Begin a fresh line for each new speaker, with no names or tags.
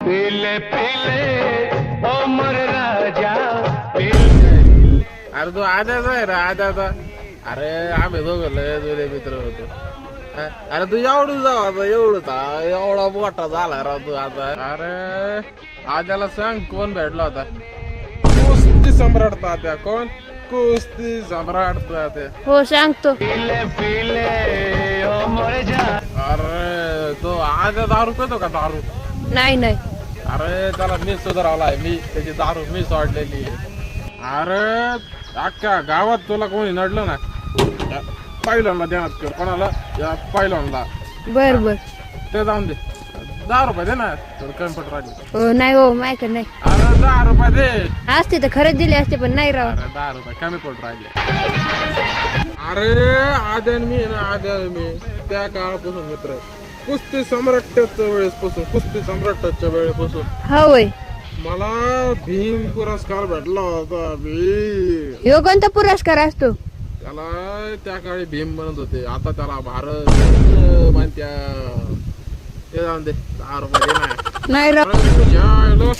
पीले पीले ओ मोर राजा
अरे तू आद्याचा आहे रे आद्याचा. अरे आम्ही दोघं लय जुने मित्र होतो. अरे तू एवढं जाऊ आता एवढंच एवढा मोठा झाला राव तू आता. अरे आद्याला सांग कोण भेटला होता. कुस्ती सम्राट तात्या. कोण? कुस्ती सम्राट तात्या.
हो सांगतो.
पीले पीले ओ मोर जा.
अरे तो आद्या दारू पितो का दारू?
नाही नाही.
अरे त्याला मी सुधारवलाय मी. त्याची दारू मी सोडलेली. अरे अख्ख्या गावात तुला कोणी नडलं ना पहिल्यांदा देणार कर. कोणाला? या पहिल्यांदा.
बर बर.
ते जाऊन दे. 10 रुपये दे ना. थोडं कमी पट राहिली.
हो नाही हो माझ्याकडे नाही.
अरे 10 रुपये दे.
असते तर खरंच दिले असते पण नाही राव.
अरे 10 रुपये कमी पट राहिले. अरे आद्या मी ना आद्या मी त्या काळापासून मित्र आहे. कुस्ती सम्राटाच्या वेळेपासून कुस्ती सम्राटाच्या वेळेपासून
हा होय.
मला भीम पुरस्कार भेटला होता. भीम.
ह्यो कोणता पुरस्कार असतो?
त्याला त्या काळी भीम म्हणत होते. आता त्याला भारत म्हणत्या. ते जाऊन दे. 10 रुपये दे ना.
नाही राव.
अरे तुझ्या